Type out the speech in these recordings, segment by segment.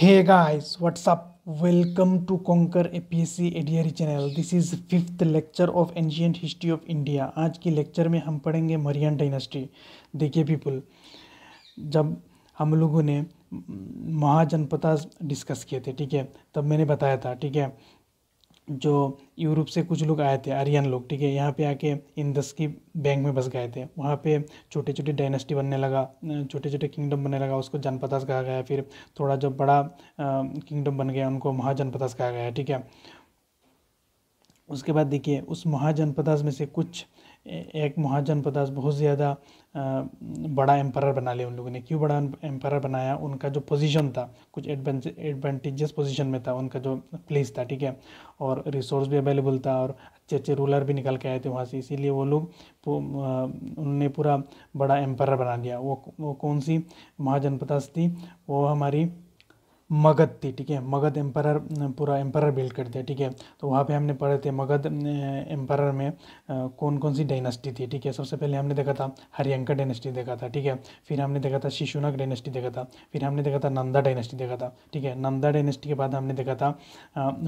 Hey guys, what's up? Welcome to Conquer APSC ADRE channel. This is fifth lecture of Ancient History of India. आज की lecture में हम पढ़ेंगे Mauryan dynasty. देखिए people, जब हम लोगों ने महाजनपदा डिस्कस किए थे, ठीक है, तब मैंने बताया था, ठीक है, जो यूरोप से कुछ लोग आए थे, आर्यन लोग, ठीक है, यहाँ पे आके इंदस की बैंक में बस गए थे। वहाँ पे छोटे छोटे डायनेस्टी बनने लगा, छोटे छोटे किंगडम बनने लगा, उसको जनपदास कहा गया। फिर थोड़ा जो बड़ा किंगडम बन गया उनको महाजनपदास कहा गया, ठीक है। उसके बाद देखिए उस महाजनपदास में से कुछ एक महाजनपदास बहुत ज़्यादा बड़ा एम्पायर बना लिया उन लोगों ने। क्यों बड़ा एम्पायर बनाया? उनका जो पोजीशन था कुछ एडवांटेजियस पोजीशन में था, उनका जो प्लेस था, ठीक है, और रिसोर्स भी अवेलेबल था और अच्छे अच्छे रूलर भी निकल के आए थे वहाँ से, इसीलिए वो लोग उन्होंने पूरा बड़ा एम्पायर बना लिया। वो कौन सी महाजनपदास थी? वो हमारी मगध थी, ठीक है। मगध एम्पायर, पूरा एम्पायर बिल्ड कर दिया, ठीक है। तो वहाँ पे हमने पढ़े थे मगध एम्पायर में कौन कौन सी डायनेस्टी थी, ठीक है। सबसे पहले हमने देखा था हरियंका डायनेस्टी देखा था, ठीक है। फिर हमने देखा था शिशुनाग डायनेस्टी देखा था। फिर हमने देखा था नंदा डायनेस्टी देखा था, ठीक है। नंदा डायनेस्टी के बाद हमने देखा था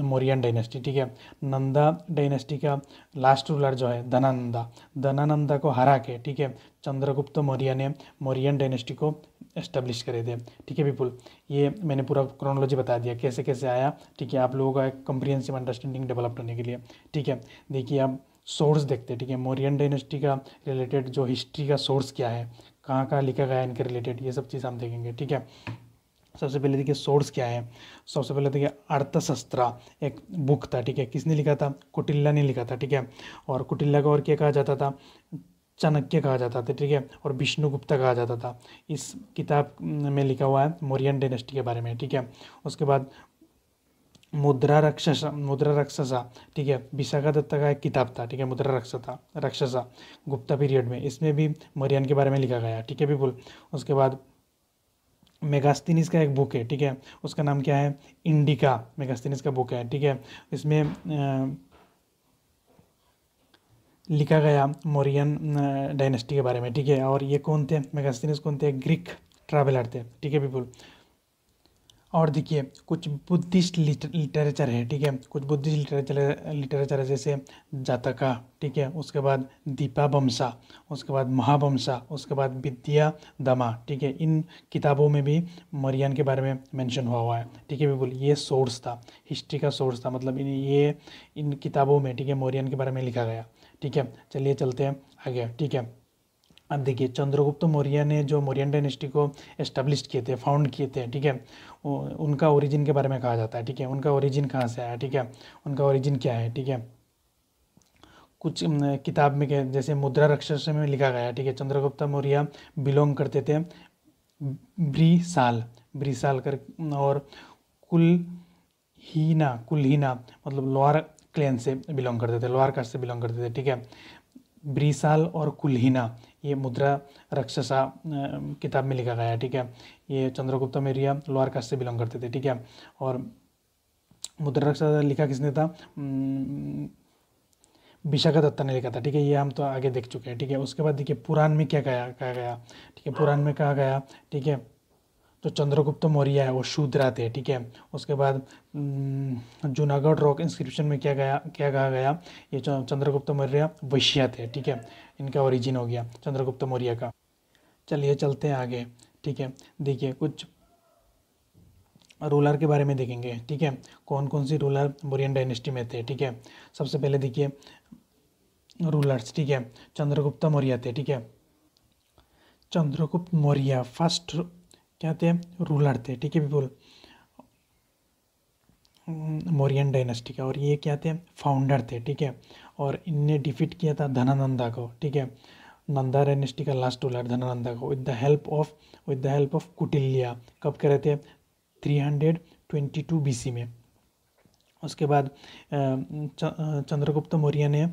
मौर्यन डायनेस्टी, ठीक है। नंदा डायनेस्टी का लास्ट रूलर जो है धनानंदा, धनानंदा को हरा के, ठीक है, चंद्रगुप्त मौर्य ने मौर्यन डायनेस्टी को एस्टेब्लिश करे थे, ठीक है पीपुल। ये मैंने पूरा क्रोनोलॉजी बता दिया कैसे कैसे आया, ठीक है, आप लोगों का एक कम्प्रिहेंसिव अंडरस्टैंडिंग डेवलप करने के लिए, ठीक है। देखिए आप सोर्स देखते हैं, ठीक है, मौर्यन डायनेस्टी का रिलेटेड जो हिस्ट्री का सोर्स क्या है, कहाँ कहाँ लिखा गया है इनके रिलेटेड, ये सब चीज़ हम देखेंगे, ठीक है। सबसे पहले देखिए सोर्स क्या है। सबसे पहले देखिए अर्थशास्त्र एक बुक था, ठीक है। किसने लिखा था? कौटिल्य ने लिखा था, ठीक है। और कौटिल्य को और क्या कहा जाता था? चाणक्य कहा जाता था, ठीक है, और विष्णुगुप्त कहा जाता था। इस किताब में लिखा हुआ है मौर्यन डायनेस्टी के बारे में, ठीक है। उसके बाद मुद्रा राक्षसा, ठीक है, विशाखा दत्ता का एक किताब था, ठीक है, मुद्रा राक्षसा गुप्ता पीरियड में, इसमें भी मौर्यन के बारे में लिखा गया, ठीक है पीपुल। उसके बाद मेगास्थनीज का एक बुक है, ठीक है, उसका नाम क्या है? इंडिका मेगास्थनीज का बुक है, ठीक है। इसमें लिखा गया मौर्यन डायनेस्टी के बारे में, ठीक है। और ये कौन थे? मेगास्थनीज कौन थे? ग्रीक ट्रैवलर थे, ठीक है पीपुल। और देखिए कुछ बुद्धिस्ट लिटरेचर है, ठीक है, कुछ बुद्धिस्ट लिटरेचर है, जैसे जातका, ठीक है। उसके बाद दीपावमसा, उसके बाद महावमसा, उसके बाद विद्या दमा, ठीक है। इन किताबों में भी मौर्यन के बारे में मेंशन हुआ है, ठीक है बिल्कुल। ये सोर्स था, हिस्ट्री का सोर्स था, मतलब इन किताबों में, ठीक है, मौर्यन के बारे में लिखा गया, ठीक है। चलिए चलते हैं आगे, ठीक है। अब देखिए चंद्रगुप्त मौर्य ने जो मौर्यन डायनेस्टी को एस्टेब्लिश किए थे, फाउंड किए थे, ठीक है, उनका ओरिजिन के बारे में कहा जाता है, ठीक है। उनका ओरिजिन कहाँ से आया, ठीक है, उनका ओरिजिन क्या है, ठीक है। कुछ किताब में जैसे मुद्रा राक्षस में लिखा गया है, ठीक है, चंद्रगुप्त मौर्य बिलोंग करते थे ब्रीसाल कर, और कुलहीना मतलब लोअर क्लैन से बिलोंग करते थे, लोअर कास्ट से बिलोंग करते थे, ठीक है। ब्रीसाल और कुलहीना, ये मुद्रा राक्षसा किताब में लिखा गया है, ठीक है। ये चंद्रगुप्त मौर्य लोअर कास्ट से बिलोंग करते थे, ठीक है। और मुद्रा राक्षसा लिखा किसने था? विशाखा दत्ता ने लिखा था, ठीक है। ये हम तो आगे देख चुके हैं, ठीक है। उसके बाद देखिए पुराण में क्या कहा गया, ठीक है। पुराण में कहा गया, ठीक है, जो चंद्रगुप्त मौर्य है वो शूद्र थे, ठीक है। उसके बाद जूनागढ़ रॉक इंस्क्रिप्शन में क्या कहा गया? ये चंद्रगुप्त मौर्य वैश्य थे, ठीक है। इनका ओरिजिन हो गया चंद्रगुप्त मौर्य का। चलिए चलते हैं आगे, ठीक है। देखिए कुछ रूलर के बारे में देखेंगे, ठीक है, कौन कौन सी रूलर मौर्यन डायनेस्टी में थे, ठीक है। सबसे पहले देखिए रूलर्स, ठीक है, चंद्रगुप्त मौर्य थे, ठीक है। चंद्रगुप्त मौर्य फर्स्ट क्या थे? रूलर थे, ठीक है पीपुल, मौर्यन डायनेस्टी का। और ये क्या थे? फाउंडर थे, ठीक है। और इनने डिफीट किया था धनानंदा को, ठीक है, नंदा डायनेस्टी का लास्ट रूलर धनानंदा को, विद द हेल्प ऑफ कुटिल्या। कब करे थे? 322 BC में। उसके बाद चंद्रगुप्त मौर्य ने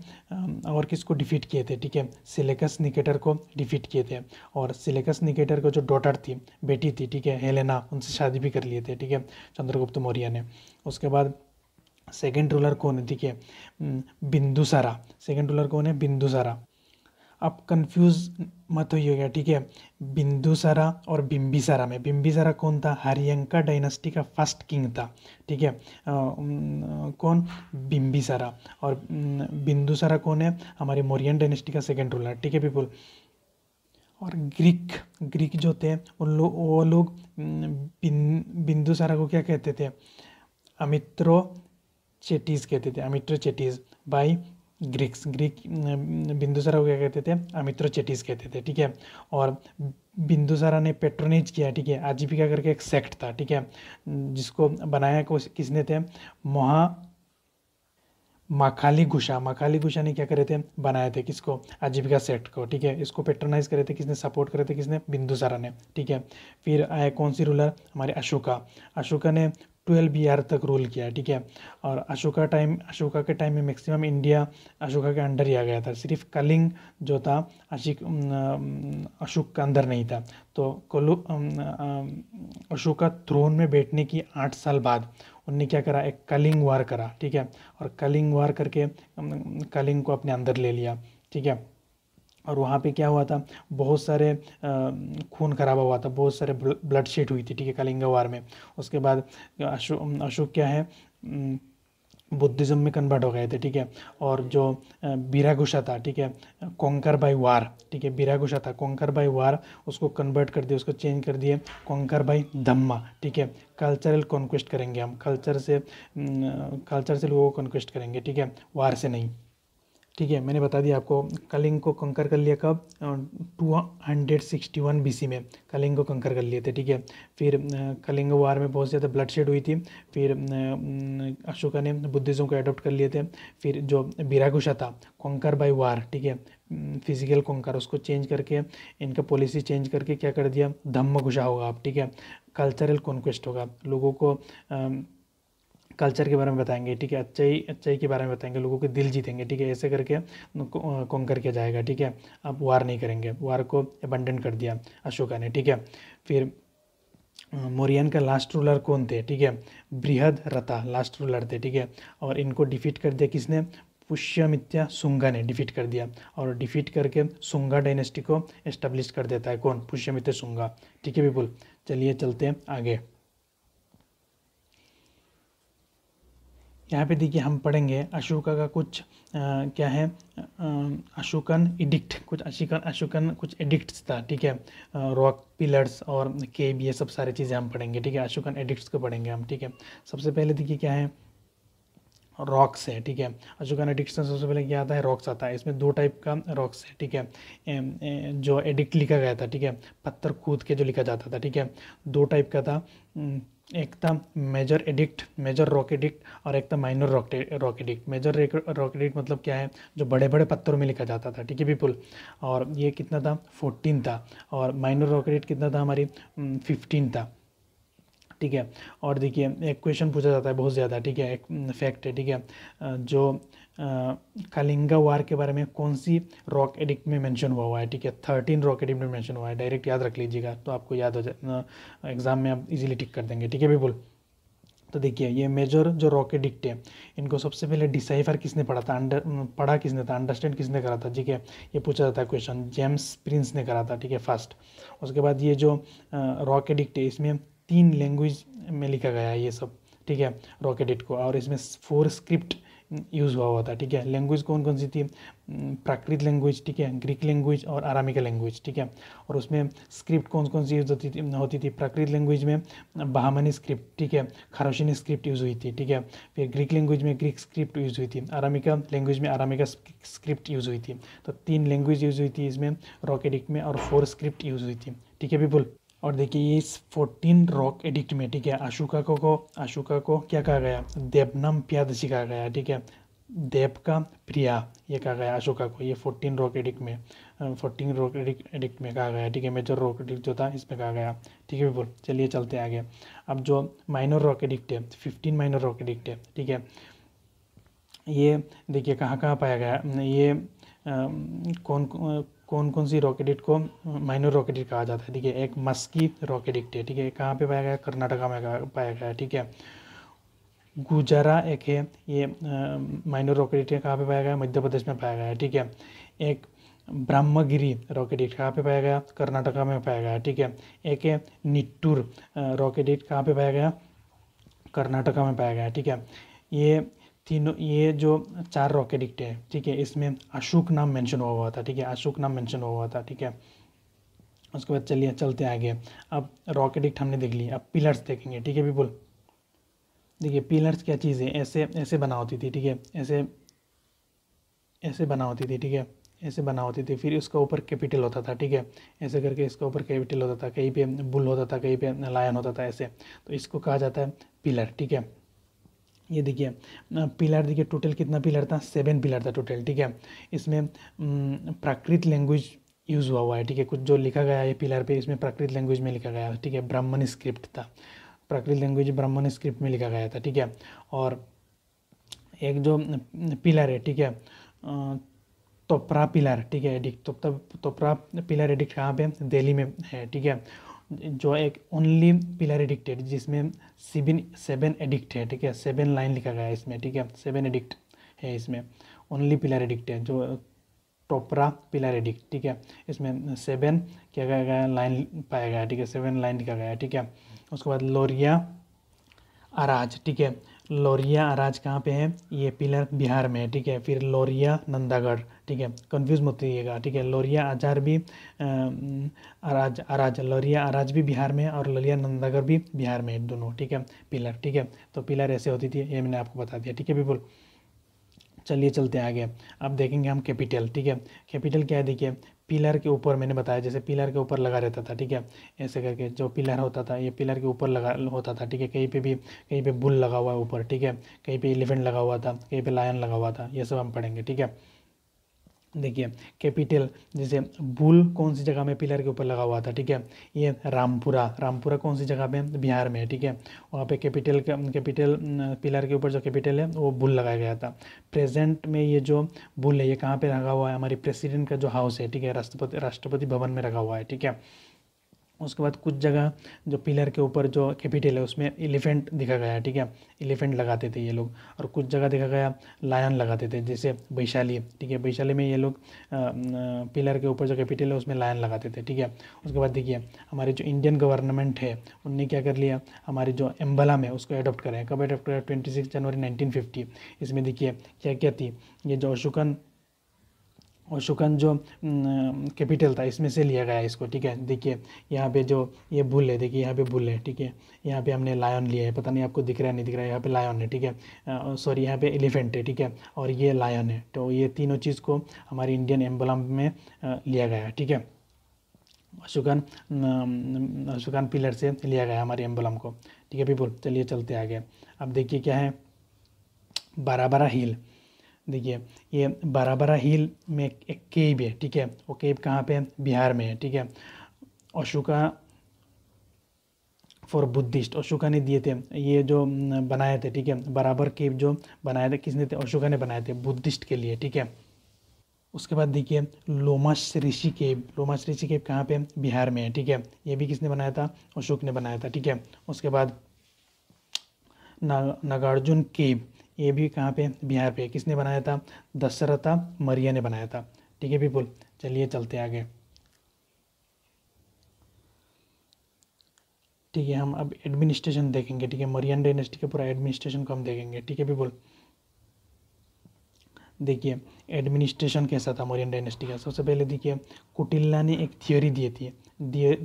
और किसको डिफीट किए थे, ठीक है, सिलेकस निकेटर को डिफीट किए थे। और सिलेकस निकेटर को जो डॉटर थी, बेटी थी, ठीक है, हेलेना, उनसे शादी भी कर लिए थे, ठीक है, चंद्रगुप्त मौर्य ने। उसके बाद सेकेंड रूलर कौन है? ठीक है, बिंदुसारा। सेकेंड रूलर कौन है? बिंदुसारा। आप कंफ्यूज मत होइएगा, ठीक है। बिंदुसारा और बिंबिसारा में, बिंबिसारा कौन था? हरियंका डायनेस्टी का फर्स्ट किंग था, ठीक है। कौन? बिंबिसारा। और बिंदुसारा कौन है? हमारी मौर्यन डायनेस्टी का सेकंड रूलर, ठीक है पीपल। और ग्रीक, ग्रीक जो थे वो लोग बिंदुसारा को क्या कहते थे? अमित्रो चेटीज कहते थे, अमित्रो चेटीज बाय ग्रीक्स। ग्रीक बिंदुसारा को क्या कहते थे? अमित्रो चेटीज कहते थे, ठीक है। और बिंदुसारा ने पेट्रोनेज किया, ठीक है। आजीविका करके एक सेक्ट था, ठीक है, जिसको बनाया किसने थे? माखाली गुशा, माखाली गुशा ने क्या करे थे? बनाए थे किसको? आजीविका सेक्ट को, ठीक है। इसको पेट्रोनाइज करे थे किसने? सपोर्ट करे थे किसने? बिंदुसारा ने, ठीक है। फिर आए कौन सी रूलर? हमारे अशोका। अशोका ने 12 ईयर तक रूल किया, ठीक है। और अशोका के टाइम में मैक्सिमम इंडिया अशोका के अंडर ही आ गया था। सिर्फ कलिंग जो था अशोक का अंदर नहीं था। तो अशोका थ्रोन में बैठने की 8 साल बाद उनने क्या करा? एक कलिंग वार करा, ठीक है। और कलिंग वार करके कलिंग को अपने अंदर ले लिया, ठीक है। और वहाँ पे क्या हुआ था? बहुत सारे खून खराबा हुआ था, बहुत सारे ब्लड शेड हुई थी, ठीक है, कलिंगा वार में। उसके बाद अशोक क्या है, बुद्धिज़्म में कन्वर्ट हो गए थे, ठीक है। और जो बीरागुशा था, ठीक है, कॉन्कर बाय वार, ठीक है, बीरागुशा था कॉन्कर बाय वार, उसको कन्वर्ट कर दिया, उसको चेंज कर दिए कॉन्कर बाय धम्मा, ठीक है। कल्चरल कॉन्क्वेस्ट करेंगे हम, कल्चर से लोगों को कॉन्क्वेस्ट करेंगे, ठीक है, वार से नहीं, ठीक है। मैंने बता दिया आपको, कलिंग को कंकर कर लिया कब? 261 BC में कलिंग को कंकर कर लिए थे, ठीक है। फिर कलिंग वार में बहुत ज़्यादा ब्लडशेड हुई थी। फिर अशोका ने बुद्धिज़्म को अडॉप्ट कर लिए थे। फिर जो बीरागुशा था कंकर बाय वार, ठीक है, फिजिकल कंकर, उसको चेंज करके इनका पॉलिसी चेंज करके क्या कर दिया? धम्मघुशा होगा आप, ठीक है। कल्चरल कॉन्क्वेस्ट होगा, लोगों को कल्चर के बारे में बताएंगे, ठीक है, अच्छाई के बारे में बताएंगे, लोगों के दिल जीतेंगे, ठीक है। ऐसे करके कॉन्कर किया जाएगा, ठीक है। अब वार नहीं करेंगे, वार को अबंडन कर दिया अशोका ने, ठीक है। फिर मौर्यन का लास्ट रूलर कौन थे? ठीक है, बृहद रथा लास्ट रूलर थे, ठीक है। और इनको डिफीट कर दिया किसने? पुष्यमित्या शुंगा ने डिफीट कर दिया। और डिफीट करके शुंगा डायनेस्टी को एस्टेब्लिश कर देता है कौन? पुष्यमित्य शुंगा, ठीक है पीपल। चलिए चलते हैं आगे। यहाँ पे देखिए हम पढ़ेंगे अशोका का कुछ क्या है, अशोकन एडिक्ट, कुछ अशोकन कुछ एडिक्ट्स था, ठीक है। रॉक पिलर्स और केव, ये सब सारी चीज़ें हम पढ़ेंगे, ठीक है। अशोकन एडिक्ट्स को पढ़ेंगे हम, ठीक है। सबसे पहले देखिए क्या है, रॉक्स है, ठीक है। अशोकन एडिक्ट्स में सबसे पहले क्या आता है? रॉक्स आता है। इसमें 2 टाइप का रॉक्स है, ठीक है। जो एडिक्ट लिखा गया था, ठीक है, पत्थर कूद के जो लिखा जाता था, ठीक है, 2 टाइप का था। एक था major edict, major rock edict, और एक था minor rock edict. Major rock edict मतलब क्या है? जो बड़े बड़े पत्थरों में लिखा जाता था, ठीक है पीपुल। और ये कितना था? 14 था। और माइनर रॉक एडिक्ट कितना था? हमारी 15 था, ठीक है। और देखिए एक क्वेश्चन पूछा जाता है बहुत ज़्यादा, ठीक है, एक फैक्ट है, ठीक है। जो कलिंगा वार के बारे में कौन सी रॉक एडिक्ट में मेंशन हुआ है? ठीक है, 13 रॉक एडिक्ट में मेंशन हुआ है। डायरेक्ट याद रख लीजिएगा तो आपको याद हो जाए, एग्जाम में आप इजीली टिक कर देंगे, ठीक है पीपुल। तो देखिए ये मेजर जो रॉक एडिक्ट है, इनको सबसे पहले डिसाइफर किसने पढ़ा था? पढ़ा किसने था? अंडरस्टैंड किसने करा था? ठीक है, ये पूछा जाता है क्वेश्चन, जेम्स प्रिंस ने करा था, ठीक है, फर्स्ट। उसके बाद ये जो रॉक एडिक्ट है, इसमें 3 लैंग्वेज में लिखा गया है ये सब, ठीक है, रॉक एडिक्ट को। और इसमें 4 स्क्रिप्ट यूज़ हुआ था, ठीक है। लैंग्वेज कौन कौन सी थी? प्राकृत लैंग्वेज, ठीक है, ग्रीक लैंग्वेज और आरामिका लैंग्वेज, ठीक है। और उसमें स्क्रिप्ट कौन कौन सी यूज होती थी? प्राकृत लैंग्वेज में बहामनी स्क्रिप्ट, ठीक है, खारोशिनी स्क्रिप्ट यूज़ हुई थी, ठीक है। फिर ग्रीक लैंग्वेज में ग्रीक स्क्रिप्ट यूज़ हुई थी, आरामिका लैंग्वेज में आरामिका स्क्रिप्ट यूज़ हुई थी। तो 3 लैंग्वेज यूज़ हुई थी इसमें रॉक एडिक्ट में, और 4 स्क्रिप्ट यूज़ हुई थी, ठीक है पीपुल। और देखिए ये इस 14 रॉक एडिक्ट में, ठीक है, अशोका को क्या कहा गया? देवनम प्यादशी कहा गया, ठीक है, देव का प्रिया ये कहा गया अशोका को। ये 14 रॉक एडिक्ट में 14 रॉक एडिक्ट में कहा गया, ठीक है। मेजर रॉक एडिक्ट जो था इसमें कहा गया, ठीक है बिल्कुल। चलिए चलते हैं आगे। अब जो माइनर रॉक एडिक्ट है, 15 माइनर रॉक एडिक्ट है, ठीक है। ये देखिए कहाँ कहाँ पाया गया, ये कौन कौन सी रॉक एडिक्ट को माइनर रॉक एडिक्ट कहा जाता है? ठीक है, एक मस्की रॉक एडिक्ट है, ठीक है, कहाँ पे पाया गया? कर्नाटका में पाया गया, ठीक है। गुजारा एक है, ये माइनर रॉक एडिक्ट है, कहाँ पे पाया गया? मध्य प्रदेश में पाया गया है, ठीक है। एक ब्रह्मगिरी रॉकेट कहाँ पे पाया गया? कर्नाटका में पाया गया, ठीक है। एक है निट्टूर रॉकेट कहाँ पे पाया गया? कर्नाटका में पाया गया, ठीक है। ये तीनों, ये जो 4 रॉकेट है, ठीक है, इसमें अशोक नाम मेंशन हुआ था, ठीक है, अशोक नाम मेंशन हुआ था, ठीक है। उसके बाद चलिए चलते आगे। अब रॉकेट हमने देख लिया, अब पिलर्स देखेंगे, ठीक है पीपल। देखिए पिलर्स क्या चीज़ है, ऐसे ऐसे बना होती थी, ठीक है, ऐसे ऐसे बना होती थी, ठीक है, ऐसे बना होती थी। फिर इसका ऊपर कैपिटल होता था, ठीक है, ऐसे करके इसका ऊपर कैपिटल होता था, कहीं पे बुल होता था, कहीं पे लायन होता था, ऐसे। तो इसको कहा जाता है पिलर, ठीक है। ये देखिए पिलर, देखिए टोटल कितना पिलर था? 7 पिलर था टोटल, ठीक है। इसमें प्राकृत लैंग्वेज यूज़ हुआ है, ठीक है। कुछ जो लिखा गया है पिलर पे, इसमें प्राकृत लैंग्वेज में लिखा गया है, ठीक है। ब्राह्मण स्क्रिप्ट था, प्राकृत लैंग्वेज ब्राह्मण स्क्रिप्ट में लिखा गया था, ठीक है। और एक जो पिलर है, ठीक है, तोपरा पिलर, ठीक है, एडिक्ट तोपरा पिलर एडिक्ट कहाँ पे? दिल्ली में है, ठीक है। जो एक ओनली पिलर एडिक्ट है जिसमें 7 एडिक्ट है, ठीक है, 7 लाइन लिखा गया है इसमें, ठीक है, 7 एडिक्ट है इसमें, ओनली पिलर एडिक्ट है जो टोपरा पिलर एडिक्ट, ठीक है। इसमें 7 क्या गया लाइन पाया गया, ठीक है, 7 लाइन लिखा गया है, ठीक है। उसके बाद लोरिया अराज, ठीक है, लोरिया अराज कहाँ पे है? ये पिलर बिहार में है, ठीक है। फिर लोरिया नंदागढ़, ठीक है, कंफ्यूज मत होइएगा, ठीक है। लोरिया अजार भी अराज अराज लोरिया अराज भी बिहार में है और लोरिया नंदागढ़ भी बिहार में है, दोनों, ठीक है, पिलर, ठीक है। तो पिलर ऐसे होती थी, ये मैंने आपको बता दिया, ठीक है पीपल। चलिए चलते हैं आगे। अब देखेंगे हम कैपिटल, ठीक है। कैपिटल क्या है? देखिए पिलर के ऊपर मैंने बताया, जैसे पिलर के ऊपर लगा रहता था, ठीक है, ऐसे करके जो पिलर होता था ये पिलर के ऊपर लगा होता था, ठीक है। कहीं पे भी, कहीं पे बुल लगा हुआ है ऊपर, ठीक है, कहीं पे एलिफेंट लगा हुआ था, कहीं पे लायन लगा हुआ था, ये सब हम पढ़ेंगे, ठीक है। देखिए कैपिटल, जैसे बुल कौन सी जगह में पिलर के ऊपर लगा हुआ था, ठीक है, ये रामपुरा, रामपुरा कौन सी जगह पे? बिहार में है, ठीक है। वहाँ पे कैपिटल पिलर के ऊपर जो कैपिटल है वो बुल लगाया गया था। प्रेजेंट में ये जो बुल है ये कहाँ पे रखा हुआ है? हमारी प्रेसिडेंट का जो हाउस है, ठीक है, राष्ट्रपति भवन में रखा हुआ है, ठीक है। उसके बाद कुछ जगह जो पिलर के ऊपर जो कैपिटल है उसमें एलिफेंट दिखा गया है, ठीक है, एलिफेंट लगाते थे ये लोग। और कुछ जगह देखा गया लायन लगाते थे, जैसे वैशाली, ठीक है, वैशाली में ये लोग पिलर के ऊपर जो कैपिटल है उसमें लायन लगाते थे, ठीक है। उसके बाद देखिए हमारी जो इंडियन गवर्नमेंट है उनने क्या कर लिया, हमारी जो एम्बलम है उसको अडोप्ट करें। कब अडोप्ट करें? 26 जनवरी 1950। इसमें देखिए क्या क्या थी, ये जो अशोकन जो कैपिटल था इसमें से लिया गया है इसको, ठीक है। देखिए यहाँ पे जो ये बुल है, देखिए यहाँ पे बुल है, ठीक है, यहाँ पे हमने लायन लिया है, पता नहीं आपको दिख रहा है नहीं दिख रहा है, यहाँ पे लायन है, ठीक है, सॉरी यहाँ पे एलिफेंट है, ठीक है, और ये लायन है। तो ये तीनों चीज़ को हमारी इंडियन एम्बलम में लिया गया है, ठीक है। अशोकन पिलर से लिया गया है हमारी एम्बलम को, ठीक है पीपल। चलिए चलते आगे। अब देखिए क्या है, बाराबारा हिल। देखिए ये बाराबारा हिल में एक केव है, ठीक है, वो केव कहाँ पे है? बिहार में है, ठीक है। अशोका फॉर बुद्धिस्ट, अशोका ने दिए थे ये जो बनाए थे, ठीक है, बराबर केव जो बनाए थे किसने थे? अशोका ने बनाए थे बुद्धिस्ट के लिए, ठीक है। उसके बाद देखिए लोमस ऋषि केव, लोमस ऋषि केव कहाँ पे? बिहार में है, ठीक है, ये भी किसने बनाया था? अशोक ने बनाया था, ठीक है। उसके बाद नागार्जुन केव, ये भी कहाँ पे? बिहार पे। किसने बनाया था? दशरथा मौर्य ने बनाया था, ठीक है पीपल। चलिए चलते आगे, ठीक है। हम अब एडमिनिस्ट्रेशन देखेंगे, ठीक है, मौर्यन डायनेस्टी के पूरा एडमिनिस्ट्रेशन को हम देखेंगे, ठीक है पीपल। देखिए एडमिनिस्ट्रेशन कैसा था मौर्यन डायनेस्टी का। सबसे पहले देखिए कुटिल्ला ने एक थ्योरी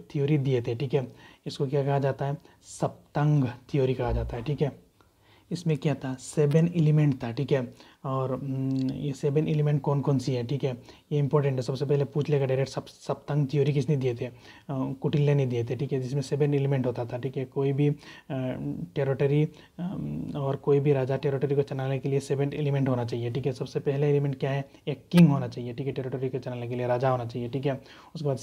थ्योरी दिए थे, ठीक है। इसको क्या कहा जाता है? सप्तंग थ्योरी कहा जाता है, ठीक है। इसमें क्या था? 7 एलिमेंट था, ठीक है। और ये 7 एलिमेंट कौन कौन सी है, ठीक है, ये इंपॉर्टेंट है, सबसे पहले पूछ लेगा डायरेक्ट। सप्तंग थ्योरी किसने दिए थे? कुटिल्ला ने दिए थे, ठीक है, जिसमें 7 एलिमेंट होता था, ठीक है। कोई भी टेरिटरी और कोई भी राजा टेरिटरी को चलाने के लिए 7 एलिमेंट होना चाहिए, ठीक है। सबसे पहले एलिमेंट क्या है? एक किंग होना चाहिए, ठीक है, टेरिटरी को चलाने के लिए राजा होना चाहिए, ठीक है। उसके बाद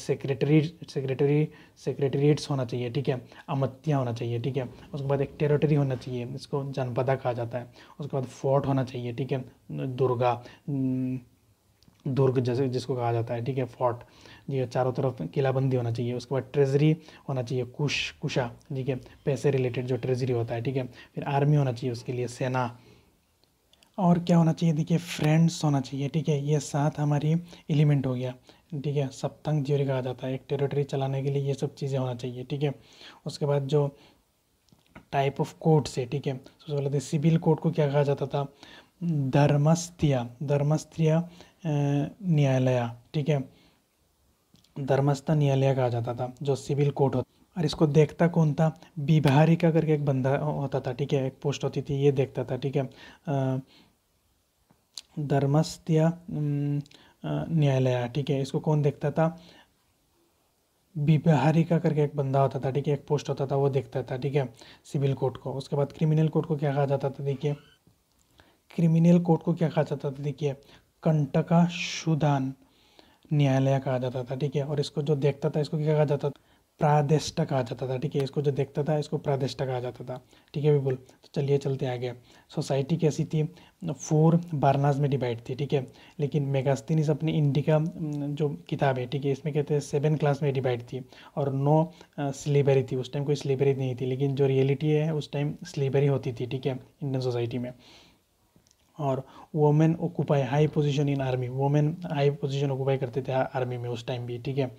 सेक्रेटरीट्स होना चाहिए, ठीक है, अमत्या होना चाहिए, ठीक है। उसके बाद एक टेरिटरी होना चाहिए, इसको जनपदा कहा जाता है। उसके बाद फोर्ट होना चाहिए, ठीक है, दुर्ग जैसे जिसको कहा जाता है, ठीक है, फोर्ट, ये चारों तरफ किलाबंदी होना चाहिए। उसके बाद ट्रेजरी होना चाहिए, कुशा, ठीक है, पैसे रिलेटेड जो ट्रेजरी होता है, ठीक है। फिर आर्मी होना चाहिए उसके लिए, सेना, और क्या होना चाहिए, देखिए फ्रेंड्स होना चाहिए, ठीक है। ये 7 हमारी एलिमेंट हो गया, ठीक है। सप्तंग थ्योरी कहा जाता है, एक टेरिटरी चलाने के लिए ये सब चीज़ें होना चाहिए, ठीक है। उसके बाद जो टाइप ऑफ कोड से, ठीक है, सबसे पहले तो सिविल कोड को क्या कहा जाता था, धर्मस्थ्य, धर्मस्थ्य न्यायालय, ठीक है, धर्मस्थ न्यायालय कहा जाता था जो सिविल कोर्ट होता। और इसको देखता कौन था, विभारिका करके एक बंदा होता था, ठीक है, एक पोस्ट होती थी, ये देखता था, ठीक है। धर्मस्थ्य न्यायालय, ठीक है, इसको कौन देखता था, विभारिका करके एक बंदा होता था, ठीक है, एक पोस्ट होता था, वो देखता था, ठीक है, सिविल कोर्ट को। उसके बाद क्रिमिनल कोर्ट को क्या कहा जाता था, देखिए क्रिमिनल कोर्ट को क्या कहा जाता था, देखिए कंटका शुदान न्यायालय कहा जाता था, ठीक है। और इसको जो देखता था इसको क्या कहा जाता था, प्रादेष्टा कहा जाता था, ठीक है। इसको जो देखता था इसको प्रादेष्टा कहा जाता था, ठीक है बिल्कुल। तो चलिए चलते आगे। सोसाइटी कैसी थी, 4 बारनाज में डिवाइड थी, ठीक है। लेकिन मेगास्थनीज अपनी इंडिका जो किताब है, ठीक है, इसमें कहते हैं 7 क्लास में डिवाइड थी और 9 स्लेवरी थी। उस टाइम कोई स्लेवरी नहीं थी, लेकिन जो रियलिटी है उस टाइम स्लेवरी होती थी, ठीक है, इंडियन सोसाइटी में। और women occupy high position in army, women high position occupy करते थे आर्मी में उस टाइम भी, ठीक है।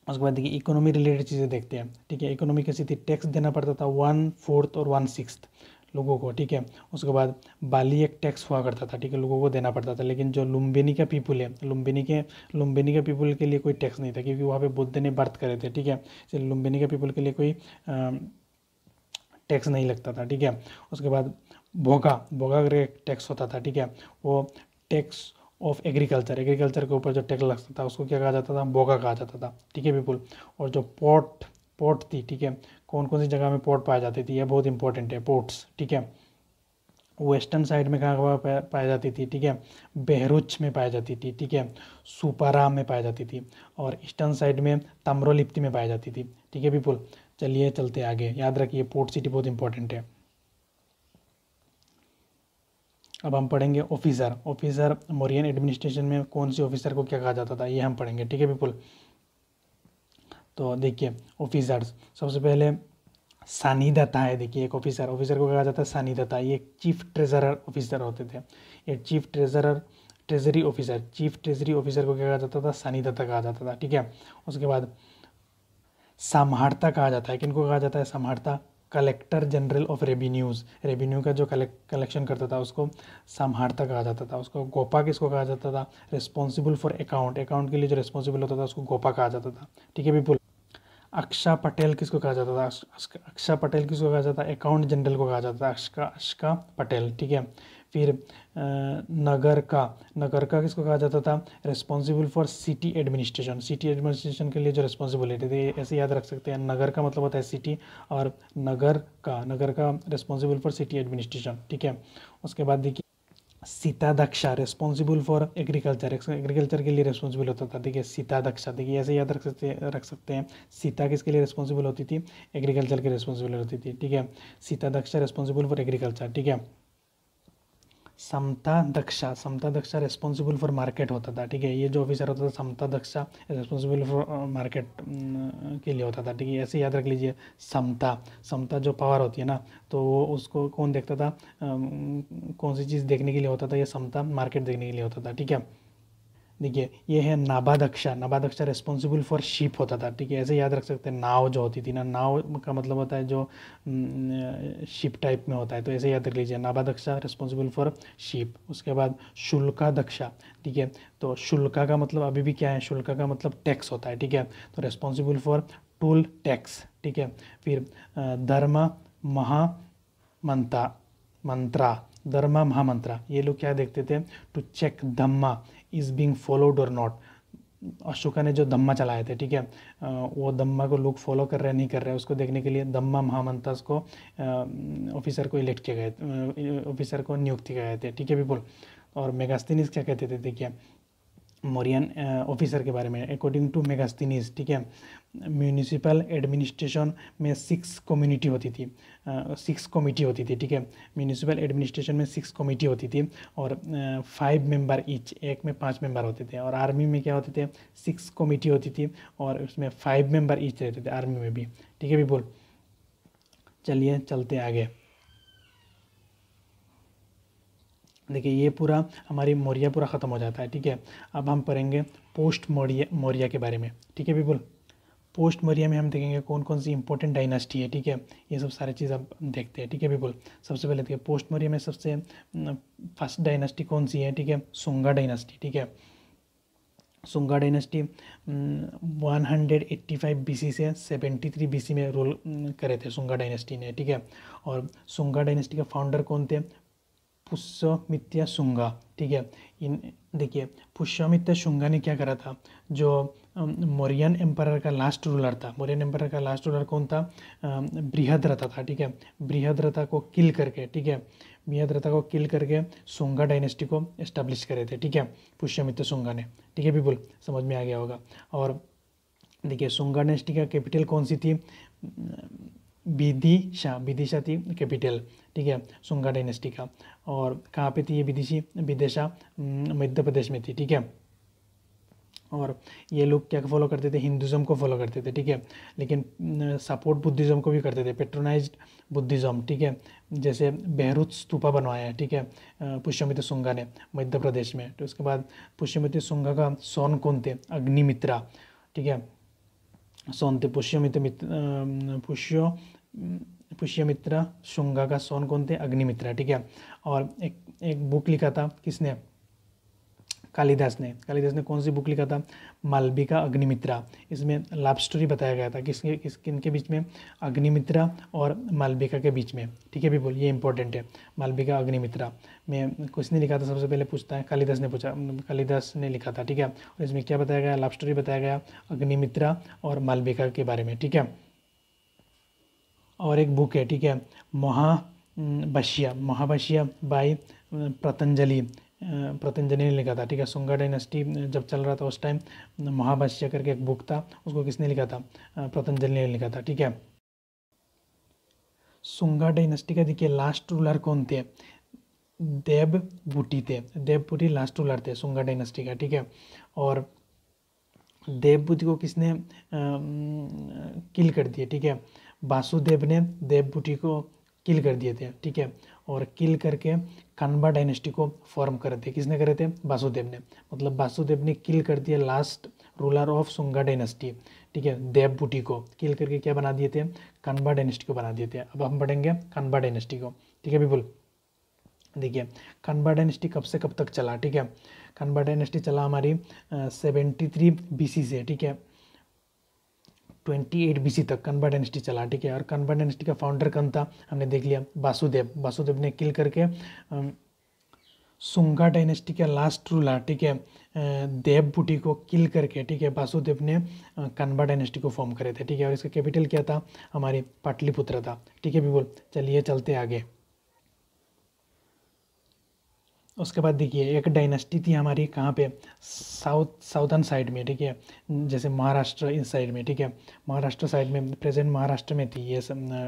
उसके बाद देखिए इकोनॉमी रिलेटेड चीज़ें देखते हैं, ठीक है। इकोनॉमी कैसी थी, टैक्स देना पड़ता था 1/4 और 1/6 लोगों को, ठीक है। उसके बाद बाली एक टैक्स हुआ करता था, ठीक है, लोगों को देना पड़ता था। लेकिन जो लुम्बिनी का पीपुल है, लुम्बिनी के पीपुल के लिए कोई टैक्स नहीं था, क्योंकि वहाँ पे बुद्ध ने बर्थ करे थे, ठीक है। इसलिए लुम्बिनी के पीपुल के लिए कोई टैक्स नहीं लगता था, ठीक है। उसके बाद भोगा, भोगा करके टैक्स होता था, ठीक है, वो टैक्स ऑफ एग्रीकल्चर, एग्रीकल्चर के ऊपर जो टैक्स लगता था उसको क्या कहा जाता था, भोगा कहा जाता था, ठीक है पीपुल। और जो पोर्ट, पोर्ट थी, ठीक है, कौन कौन सी जगह में पोर्ट पाई जाती थी, ये बहुत इंपॉर्टेंट है, पोर्ट्स, ठीक है। वेस्टर्न साइड में कहाँ पाई जाती थी, ठीक है, बहरुच में पाई जाती थी, ठीक है, सुपारा में पाई जाती थी। और ईस्टर्न साइड में ताम्रलिप्ति में पाई जाती थी, ठीक है पीपुल। चलिए चलते आगे, याद रखिए पोर्ट सिटी बहुत इंपॉर्टेंट है। अब हम पढ़ेंगे ऑफिसर, ऑफिसर मौर्यन एडमिनिस्ट्रेशन में कौन सी ऑफिसर को क्या कहा जाता था, ये हम पढ़ेंगे, ठीक है पीपुल। तो देखिए ऑफिसर्स, सबसे पहले सानिदत्ता है, देखिए एक ऑफिसर, ऑफिसर को कहा जाता है सानिदत्ता, ये चीफ ट्रेजरर ऑफिसर होते थे। ये chief treasurer, treasury officer, chief treasury officer को क्या कहा जाता था, सानिदत्ता कहा जाता था, ठीक है। उसके बाद समाहर्ता कहा जाता है, किनको कहा जाता है, समाहर्ता, collector general of revenues, revenue का जो कलेक्शन करता था उसको समाहर्ता कहा जाता था। उसको गोपा किसको कहा जाता था, रिस्पॉन्सिबल फॉर अकाउंट, अकाउंट के लिए जो रिस्पॉन्सिबल होता था उसको गोपा कहा जाता था, ठीक है पीपुल। अक्षा पटेल किसको कहा जाता था, अक्षा पटेल किसको कहा जाता है, अकाउंट जनरल को कहा जाता था, अक्षका पटेल, ठीक है। फिर नगर का किसको कहा जाता था, responsible for city administration, city administration के लिए जो रिस्पॉन्सिबिलिटी थी, ऐसे याद रख सकते हैं। नगर का मतलब होता है सिटी, और नगर का रिस्पॉन्सिबल फॉर सिटी एडमिनिस्ट्रेशन, ठीक है। उसके बाद देखिए सीतादक्षा, रिस्पॉन्सिबल फॉर एग्रीकल्चर, एग्रीकल्चर के लिए रिस्पॉन्सिबल होता था, ठीक है, सीतादक्षा, देखिए ऐसे याद रख सकते हैं। सीता किसके लिए रिस्पॉन्सिबल होती थी, एग्रीकल्चर की रिस्पॉन्सिबल होती थी, ठीक है। सीतादक्षा रिस्पॉन्सिबल फॉर एग्रीकल्चर, ठीक है। समता दक्षा रिस्पॉन्सिबल फॉर मार्केट होता था, ठीक है, ये जो ऑफिसर होता था समता दक्षा रिस्पॉन्सिबल फॉर मार्केट के लिए होता था, ठीक है, ऐसे याद रख लीजिए। समता, समता जो पावर होती है ना, तो वो उसको कौन देखता था, कौन सी चीज़ देखने के लिए होता था, ये समता मार्केट देखने के लिए होता था, ठीक है। देखिए ये है नाबादक्षा, नाबादक्षा रिस्पॉन्सिबल फॉर शिप होता था, ठीक है, ऐसे याद रख सकते हैं। नाव जो होती थी ना, नाव का मतलब होता है जो शिप टाइप में होता है, तो ऐसे याद रख लीजिए, नाबादक्षा रिस्पॉन्सिबल फॉर शिप। उसके बाद शुल्का दक्षा, ठीक है, तो शुल्का का मतलब अभी भी क्या है, शुल्का का मतलब टैक्स होता है, ठीक है, तो रिस्पॉन्सिबल फॉर टोल टैक्स, ठीक है। फिर धर्म महामंत्रा, मंत्रा, धर्मा महामंत्रा, ये लोग क्या देखते थे, to check dhamma is being followed और नॉट। अशोका ने जो धम्मा चलाए थे, ठीक है, वो धम्मा को लोग फॉलो कर रहे हैं नहीं कर रहे हैं, उसको देखने के लिए धम्मा महामंत्रस को ऑफिसर को इलेक्ट किए गए, ऑफिसर को नियुक्त किए गए थे, ठीक है पीपुल। और मेगास्थनीज क्या कहते थे, देखिए मौर्यन ऑफिसर के बारे में, अकॉर्डिंग टू मेगास्थनीज, ठीक है, म्यूनिसिपल एडमिनिस्ट्रेशन में 6 कम्युनिटी होती थी, 6 कमेटी होती थी, ठीक है, म्यूनिसिपल एडमिनिस्ट्रेशन में 6 कमेटी होती थी, और 5 मेंबर ईच, एक में 5 मेंबर होते थे। और आर्मी में क्या होते थे, 6 कमेटी होती थी और उसमें 5 मेंबर ईच रहते थे, आर्मी में भी, ठीक है पीपुल। चलिए चलते आगे। देखिए ये पूरा हमारी मौर्य पूरा ख़त्म हो जाता है, ठीक है। अब हम पढ़ेंगे पोस्ट मौर्य के बारे में, ठीक है पीपल। पोस्ट मौर्य में हम देखेंगे कौन कौन सी इंपॉर्टेंट डायनास्टी है, ठीक है। ये सब सारी चीज़ अब देखते हैं, ठीक है पीपल। सबसे पहले देखिए पोस्ट मौर्य में सबसे फर्स्ट डायनास्टी कौन सी है, ठीक है, सुंगा डायनास्टी, ठीक है। सुंगा डायनेस्टी 185 बीसी से 73 बीसी में रूल करे थे सुंगा डायनेस्टी ने, ठीक है। और सुंगा डायनेस्टी का फाउंडर कौन थे, पुष्यमित्र शुंगा, ठीक है। इन देखिए पुष्यमित्र शुंगा ने क्या करा था, जो मौर्यन एम्पायर का लास्ट रूलर था, मौर्यन एम्पायर का लास्ट रूलर कौन था, बृहद्रथा था, ठीक है। बृहद्रथा को किल करके, ठीक है, बृहद्रथा को किल करके शुंगा डायनेस्टी को एस्टेब्लिश करे थे, ठीक है, पुष्यमित्र शुंगा ने, ठीक है पीपल, समझ में आ गया होगा। और देखिए शुंगा डायनेस्टी का कैपिटल कौन सी थी, विदिशा थी कैपिटल, ठीक है, शुंगा डायनेस्टी का। और कहाँ पे थी ये विदिशा मध्य प्रदेश में थी, ठीक है। और ये लोग क्या फॉलो करते थे, हिंदुज़म को फॉलो करते थे, ठीक है, लेकिन सपोर्ट बुद्धिज़्म को भी करते थे, पेट्रोनाइज्ड बुद्धिज़्म, ठीक है। जैसे बहरुत स्तूपा बनवाया है, ठीक है, पुष्यमित्र शुंगा ने मध्य प्रदेश में। तो उसके बाद पुष्यमित्र शुंगा का सोन कौन थे, अग्निमित्रा, ठीक है, सोन थे पुष्यमित्र शुंगा का सोन कौन थे, अग्निमित्रा, ठीक है। और एक बुक लिखा था किसने, कालिदास ने कौन सी बुक लिखा था, मालविका अग्निमित्रा। इसमें लव स्टोरी बताया गया था किनके बीच में, अग्निमित्रा और मालविका के बीच में, ठीक है पीपल, ये इंपॉर्टेंट है। मालविका अग्निमित्रा में किसने लिखा था, सबसे पहले पूछता है, कालिदास ने लिखा था, ठीक है। और इसमें क्या बताया गया, लव स्टोरी बताया गया अग्निमित्रा और मालविका के बारे में, ठीक है। और एक बुक है, ठीक है, महाभाष्य बाय पतंजलि ने लिखा था, ठीक है। शुंगा डायनेस्टी जब चल रहा था उस टाइम महाभाष्य करके एक बुक था, उसको किसने लिखा था, पतंजलि ने लिखा था, ठीक है। शुंगा डायनेस्टी का देखिए लास्ट रूलर कौन थे, देवबूटी थे, देवबूटी लास्ट रूलर थे शुंगा डायनेस्टी का, ठीक है। और देवबूटी को किसने किल कर दिया, ठीक है, वासुदेव ने देवबूटी को किल कर दिए थे, ठीक है। और किल करके कन्बा डायनेस्टी को फॉर्म करे थे, किसने करे थे, वासुदेव ने, मतलब वासुदेव ने किल कर दिया last ruler of Shunga dynasty, ठीक है, देवबूटी को किल करके क्या बना दिए थे, कन्बा डायनेस्टी को बना दिए थे। अब हम पढ़ेंगे कन्बा डायनेस्टी को, ठीक है पीपल। देखिए कन्बा डायनेस्टी कब से कब तक चला, ठीक है। कन्बा डायनेस्टी चला हमारी 73 बीसी से, ठीक है, 28 बीसी तक कन्बा डायनेस्टी चला, ठीक है। और कन्बा डायनेस्टी का फाउंडर कौन था, हमने देख लिया, वासुदेव ने किल करके शुंगा डायनेस्टी का लास्ट रूलर, ठीक है, देवबूटी को किल करके, ठीक है, वासुदेव ने कन्बा डायनेस्टी को फॉर्म करे थे, ठीक है। और इसका कैपिटल क्या था, हमारी पाटलिपुत्र था, ठीक है पीपल। चलिए चलते आगे। उसके बाद देखिए एक डायनेस्टी थी हमारी कहाँ पे, साउथर्न साइड में, ठीक है, जैसे महाराष्ट्र इस साइड में, ठीक है, महाराष्ट्र साइड में, प्रेजेंट महाराष्ट्र में थी ये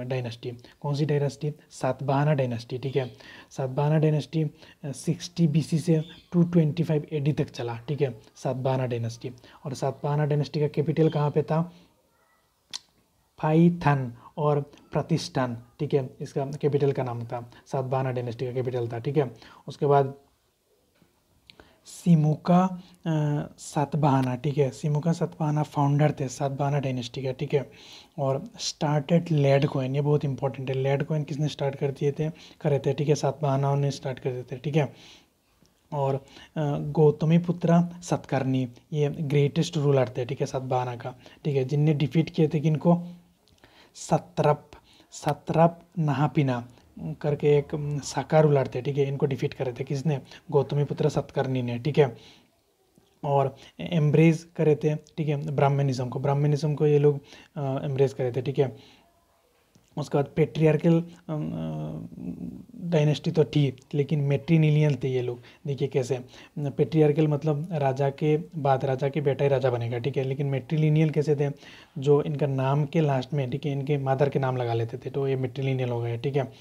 डायनेस्टी। कौन सी डायनेस्टी, सातवाहना डायनेस्टी, ठीक है। सातवाहना डायनेस्टी 60 बीसी से 225 एडी तक चला, ठीक है, सातवाहना डायनेस्टी। और सातवाहना डायनेस्टी का कैपिटल कहाँ पे था, पाइथन और प्रतिष्ठान, ठीक है, इसका कैपिटल का नाम था, सातवाहना डायनेस्टी का कैपिटल था, ठीक है। उसके बाद सिमुका सातवाहना, ठीक है, सिमुका सातवाहना फाउंडर थे सातवाहना डायनेस्टी का, ठीक है। और स्टार्टेड लेड कॉइन, ये बहुत इंपॉर्टेंट है, लेड कॉइन किसने स्टार्ट कर दिए थे, करे थे, ठीक है, सातवाहनाओं ने स्टार्ट कर दिए थे, ठीक है। और गौतमीपुत्र सतकर्णी ये ग्रेटेस्ट रूलर थे, ठीक है, सातवाहना का, ठीक है, जिनने डिफीट किए थे किनको, सत्रप नहापिना करके एक शाका रूलर थे, ठीक है, इनको डिफीट करे थे, किसने, गौतमीपुत्र सतकर्णी ने, ठीक है। और एम्ब्रेज करे थे, ठीक है, ब्राह्मणिज्म को ये लोग एम्ब्रेज करे थे, ठीक है। उसके बाद पेट्रियार्कल डायनेस्टी तो थी, लेकिन मेट्रीनिलियन थे ये लोग। देखिए कैसे, पेट्रियार्कल मतलब राजा के बाद राजा के बेटा ही राजा बनेगा, ठीक है, लेकिन मेट्रीलिनियल कैसे थे, जो इनका नाम के लास्ट में, ठीक है, इनके मदर के नाम लगा लेते थे, तो ये मेट्रीलिनियल हो गए, ठीक है।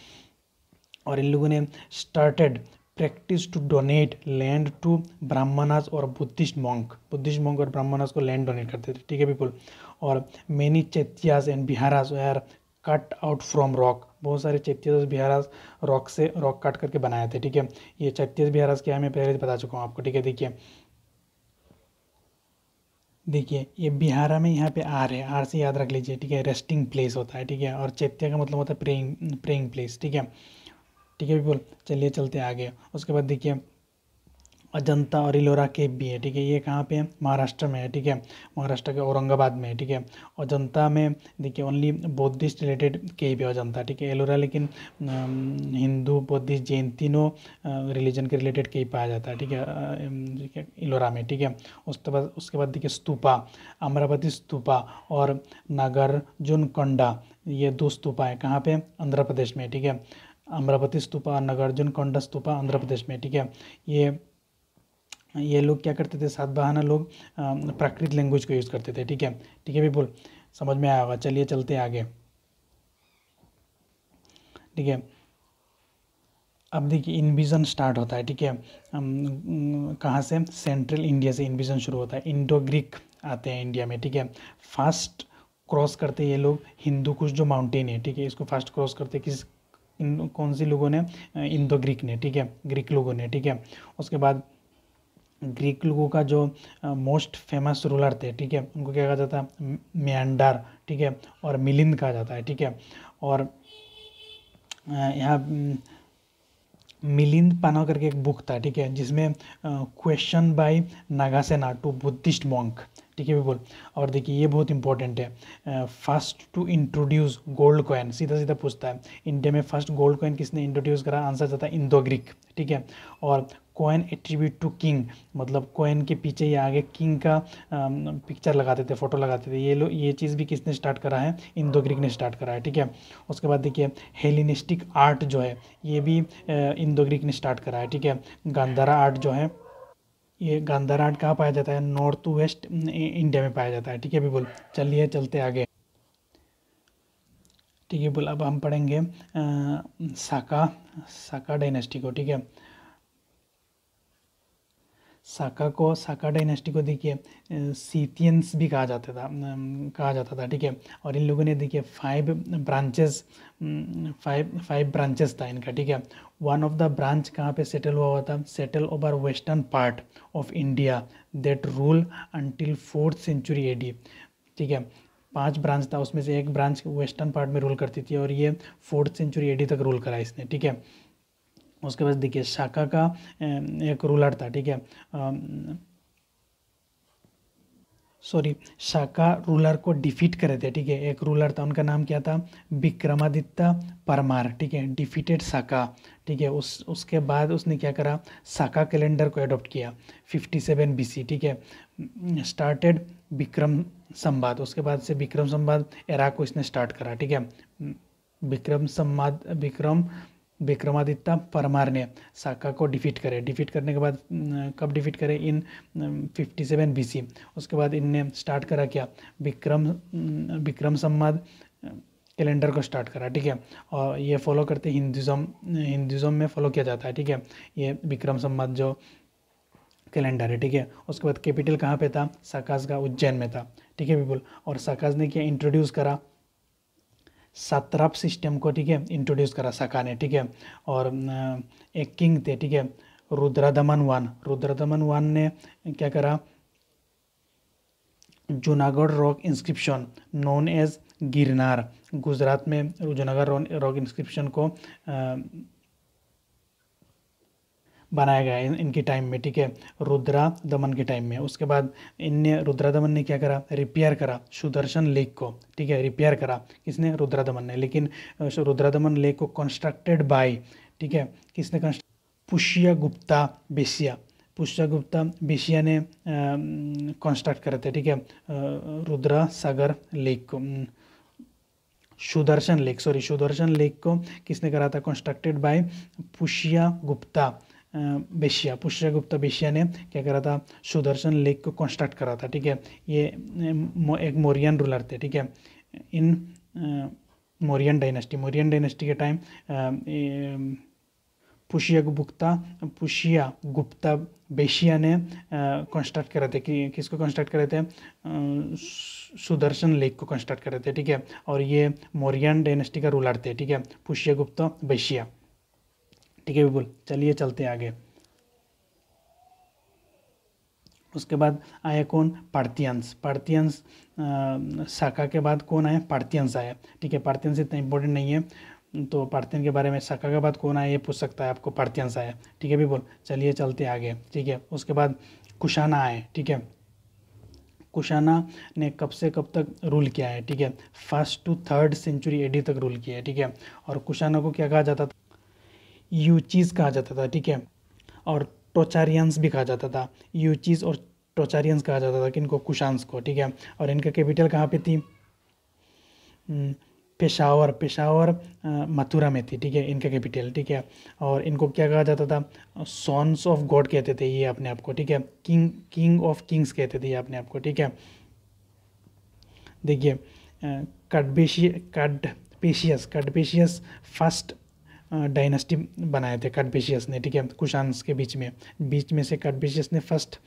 और इन लोगों ने started practice to donate land to Brahmanas और बुद्धिस्ट मॉन्क और ब्राह्मणास को लैंड डोनेट करते थे, ठीक है पीपल। और many chaityas and viharas where cut out from rock, बहुत सारे चैत्य बिहारास रॉक काट करके बनाए थे। ठीक है, ये चैत्य बिहारास क्या है मैं पहले बता चुका हूँ आपको। ठीक है, देखिए ये बिहारा में यहाँ पे आर है, आर से याद रख लीजिए। ठीक है, रेस्टिंग प्लेस होता है। ठीक है, और चैत्य का मतलब होता है प्रेइंग प्लेस। ठीक है, ठीक है पीपल, चलिए चलते आगे। उसके बाद देखिए अजंता और इलोरा केव भी है। ठीक है, ये कहाँ पे है? महाराष्ट्र में है। ठीक है, महाराष्ट्र के औरंगाबाद में है। ठीक है, अजंता में देखिए ओनली बुद्धिस्ट रिलेटेड केव है अजंता। ठीक है, एलोरा लेकिन हिंदू बुद्धिस्ट जैन तीनों रिलीजन के रिलेटेड केव पाया जाता है। ठीक है इलोरा में। ठीक है, उसके बाद देखिए स्तूपा, अमरावती स्तूपा और नागार्जुनकोंडा, ये 2 स्तूपा है। कहाँ पे? आंध्र प्रदेश में। ठीक है, अमरावती स्तूपा और नागार्जुनकोंडा स्तूपा आंध्र प्रदेश में। ठीक है, ये लोग क्या करते थे? सातवाहना लोग प्राकृत लैंग्वेज को यूज़ करते थे। ठीक है, ठीक है पीपल, समझ में आया होगा। चलिए चलते आगे। ठीक है, अब देखिए इन्विजन स्टार्ट होता है। ठीक है, कहाँ से? सेंट्रल इंडिया से इन्विजन शुरू होता है। इंडो ग्रीक आते हैं इंडिया में। ठीक है, फास्ट क्रॉस करते ये लोग हिंदू कुश जो माउंटेन है। ठीक है, इसको फास्ट क्रॉस करते कौन सी लोगों ने? इंडो ग्रीक ने। ठीक है, ग्रीक लोगों ने। ठीक है, उसके बाद ग्रीक लोगों का जो मोस्ट फेमस रूलर थे। ठीक है, उनको क्या कहा जाता है? मेंडार। ठीक है, और मिलिंद कहा जाता है। ठीक है, और यहाँ मिलिंद पानो करके एक बुक था। ठीक है, जिसमें question by Nagasena to Buddhist monk. ठीक है बोल, और देखिए ये बहुत इंपॉर्टेंट है, first to introduce gold coin. सीधा सीधा पूछता है इंडिया में फर्स्ट गोल्ड कॉइन किसने इंट्रोड्यूस करा? आंसर जाता है इंडो ग्रीक। ठीक है, और कॉइन एट्रीब्यूट टू किंग, मतलब कॉइन के पीछे या आगे किंग का पिक्चर लगाते थे, फोटो लगाते थे। ये चीज़ भी किसने स्टार्ट करा है? इंडो ग्रीक ने स्टार्ट करा है। ठीक है, उसके बाद देखिए हेलिनिस्टिक आर्ट जो है ये भी इंडो ग्रीक ने स्टार्ट करा है। ठीक है, गांधारा आर्ट जो है, ये गांधार आर्ट कहाँ पाया जाता है? नॉर्थ वेस्ट इंडिया में पाया जाता है। ठीक है बिल्कुल, चलिए चलते आगे। ठीक है बिल्कुल, अब हम पढ़ेंगे साका डायनेस्टी को। ठीक है, साका डायनेस्टी को देखिए सीथियंस भी कहा जाता था। ठीक है, और इन लोगों ने देखिए 5 ब्रांचेस, 5 ब्रांचेस था इनका। ठीक है, वन ऑफ द ब्रांच कहाँ पे सेटल हुआ था? Settle over western part of India that rule until 4th century AD. ठीक है, 5 ब्रांच था, उसमें से एक ब्रांच वेस्टर्न पार्ट में रूल करती थी, और ये 4th सेंचुरी एडी तक रूल करा इसने। ठीक है, उसके बाद देखिए शाका का एक रूलर था। ठीक है, सॉरी, शाका रूलर को डिफीट करे थे। ठीक है, एक रूलर था, उनका नाम क्या था? विक्रमादित्य परमार। ठीक है, डिफीटेड शाका। ठीक है, उसके बाद उसने क्या करा? शाका कैलेंडर को अडॉप्ट किया 57 BC। ठीक है, स्टार्टेड विक्रम संवाद, उसके बाद से विक्रम संवाद एरा को इसने स्टार्ट करा। ठीक है, विक्रमादित्य परमार ने शाका को डिफीट करने के बाद कब डिफीट करे? इन 57 BC। उसके बाद इनने स्टार्ट करा क्या? विक्रम संवाद कैलेंडर को स्टार्ट करा। ठीक है, और ये फॉलो करते हिंदुज़म में फॉलो किया जाता है। ठीक है, ये विक्रम संवाद जो कैलेंडर है। ठीक है, उसके बाद कैपिटल कहाँ पे था? शाकाज का उज्जैन में था। ठीक है पीपल, और शाकाज ने क्या इंट्रोड्यूस करा? सात्राप सिस्टम को। ठीक है, इंट्रोड्यूस करा शाका ने। ठीक है, और एक किंग थे। ठीक है, रुद्रदमन वन ने क्या करा? Junagadh rock inscription known as Girnar, Gujarat में जूनागढ़ रॉक इंस्क्रिप्शन को बनाया गया इनके टाइम में। ठीक है, रुद्रा दमन के टाइम में। उसके बाद रुद्रा दमन ने क्या करा? रिपेयर करा सुदर्शन लेक को। ठीक है, रिपेयर करा किसने? रुद्रा दमन ने। लेकिन रुद्रा दमन लेक को कंस्ट्रक्टेड बाय, ठीक है, किसने? पुष्यगुप्ता बेसिया ने कंस्ट्रक्ट करे थे। ठीक है, रुद्रा सागर लेक को, सुदर्शन लेक को किसने करा था? कंस्ट्रक्टेड बाय पुष्यगुप्ता बेसिया ने क्या करा था? सुदर्शन लेक को कंस्ट्रक्ट करा था। ठीक है, ये एक मौर्यन रूलर थे। ठीक है, इन मौर्यन डायनेस्टी के टाइम पुष्या गुप्ता बेशिया ने कंस्ट्रक्ट करे थे। किसको कंस्ट्रक्ट करे थे? सुदर्शन लेक को कंस्ट्रक्ट करे थे, ठीक है। और ये मौर्यन डायनेस्टी का रूलर थे, ठीक है, पुष्य गुप्ता बेशिया, ठीक है बिल्कुल। चलिए चलते आगे। उसके बाद आए कौन? पार्थियंस। पार्थियंस शाका के बाद कौन आए? पार्थियंस आए, ठीक है। पार्थियंस इतना इंपॉर्टेंट नहीं है, तो पार्थियन के बारे में शाका के बाद कौन आए ये पूछ सकता है आपको, पार्थियंस आए, ठीक है बिल्कुल। चलिए चलते आगे, ठीक है। उसके बाद कुशाना आए, ठीक है। कुशाना ने कब से कब तक रूल किया है? ठीक है, 1st to 3rd century AD तक रूल किया है, ठीक है। और कुशाना को क्या कहा जाता था? यूचीज कहा जाता था, ठीक है। और टोचारियंस भी कहा जाता था। यूचीज और टोचारियंस कहा जाता था किनको? कुशान्स को, ठीक है। और इनका कैपिटल कहाँ पे थी? पेशावर मथुरा में थी, ठीक है, इनका कैपिटल, ठीक है। और इनको क्या कहा जाता था? सॉन्स ऑफ गॉड कहते थे ये अपने आप को, ठीक है। किंग ऑफ किंग्स कहते थे ये अपने आप को, ठीक है। देखिए कडपेशियस फर्स्ट डायनेस्टी बनाए थे कडपेशियस ने, ठीक है, कुशान्स के बीच में से कडपेशियस ने फर्स्ट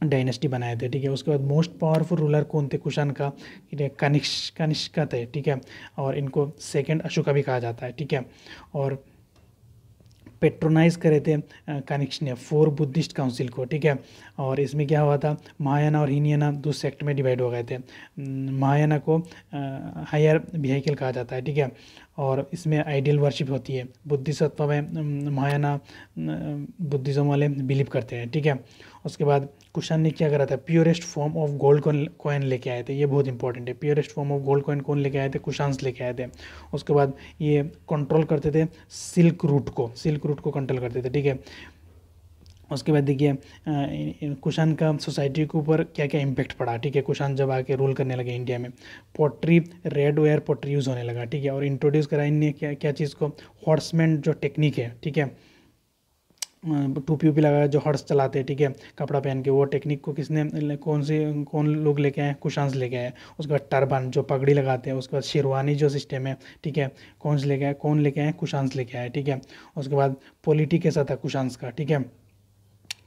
डायनेस्टी बनाए थे, ठीक है। उसके बाद मोस्ट पावरफुल रूलर कौन थे कुशान का? कनिष्का थे, ठीक है। और इनको सेकंड अशोका भी कहा जाता है, ठीक है। और पेट्रोनाइज करे थे कनिष्क ने 4 बुद्धिस्ट काउंसिल को, ठीक है। और इसमें क्या हुआ था? महायाना और हीनयाना 2 सेक्ट में डिवाइड हो गए थे। महायाना को हायर व्हीकल कहा जाता है, ठीक है। और इसमें आइडियल वर्शिप होती है। बुद्धिसत्व में महायाना बुद्धिज्म वाले बिलीव करते हैं, ठीक है। उसके बाद कुशान ने क्या करा था? Purest form of gold coin लेके आए थे, ये बहुत इंपॉर्टेंट है। Purest form of gold coin कौन लेके आए थे? कुशान्स लेके आए थे। उसके बाद ये कंट्रोल करते थे सिल्क रूट को कंट्रोल करते थे, ठीक है। उसके बाद देखिए कुशान का सोसाइटी के ऊपर क्या क्या इम्पैक्ट पड़ा, ठीक है। कुशान जब आके रूल करने लगे इंडिया में, pottery, red ware pottery use होने लगा, ठीक है। और इंट्रोड्यूस करा इनने क्या चीज़ को? हॉर्समैन जो टेक्निक है, ठीक है, टोपी उपी लगा जो हॉर्स चलाते हैं, ठीक है, कपड़ा पहन के, वो टेक्निक को कौन लोग लेके आए? कुशान्स लेके आए। उसके बाद टर्बन जो पगड़ी लगाते हैं, उसके बाद शेरवानी जो सिस्टम है, ठीक है, कौन लेके आए? कुशान्स लेके आए, ठीक है। उसके बाद पॉलिटी कैसा था कुशान्स का, ठीक है,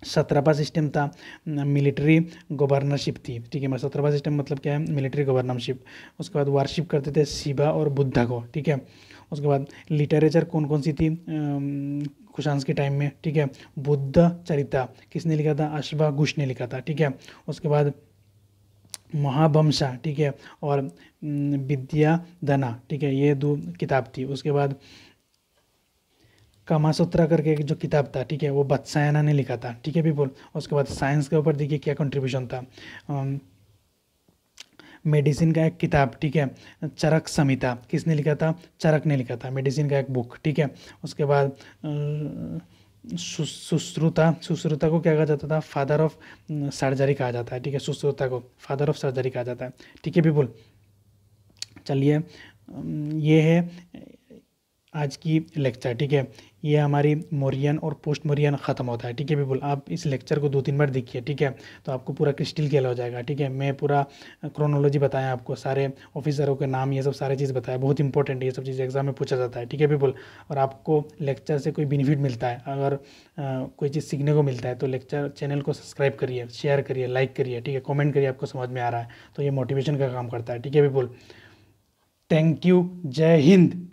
सत्रपा सिस्टम था, मिलिट्री गवर्नरशिप थी, ठीक है। सत्रपा सिस्टम मतलब क्या है? Military governorship. उसके बाद वर्शिप करते थे शिवा और बुद्धा को, ठीक है। उसके बाद लिटरेचर कौन कौन सी थी कुशान्स के टाइम में, ठीक है? बुद्ध चरिता किसने लिखा था? अश्वाघोष ने लिखा था, ठीक है। उसके बाद महावंशा, ठीक है, और विद्याधना, ठीक है, ये 2 किताब थी। उसके बाद कामासूत्रा करके एक जो किताब था, ठीक है, वो वत्सायना ने लिखा था, ठीक है पीपल। उसके बाद साइंस के ऊपर देखिए क्या कंट्रीब्यूशन था। मेडिसिन का एक किताब, ठीक है, चरक संहिता किसने लिखा था? चरक ने लिखा था, मेडिसिन का एक बुक, ठीक है। उसके बाद सुश्रुता को क्या कहा जाता था? फादर ऑफ सर्जरी कहा जाता है, ठीक है। सुश्रुता को फादर ऑफ सर्जरी कहा जाता है, ठीक है पीपल। चलिए ये है आज की लेक्चर, ठीक है। ये हमारी मौर्यन और पोस्ट मौर्यन ख़त्म होता है, ठीक है पीपल। आप इस लेक्चर को 2-3 बार देखिए, ठीक है, तो आपको पूरा क्रिस्टल क्लियर हो जाएगा, ठीक है। मैं पूरा क्रोनोलॉजी बताया आपको, सारे ऑफिसरों के नाम, ये सब सारे चीज़ बताया, बहुत इंपॉर्टेंट है, ये सब चीज़ एग्जाम में पूछा जाता है, ठीक है पीपल। और आपको लेक्चर से कोई बेनिफिट मिलता है, अगर कोई चीज़ सीखने को मिलता है, तो लेक्चर चैनल को सब्सक्राइब करिए, शेयर करिए, लाइक करिए, ठीक है, कॉमेंट करिए, आपको समझ में आ रहा है तो ये मोटिवेशन का काम करता है, ठीक है पीपल। थैंक यू, जय हिंद।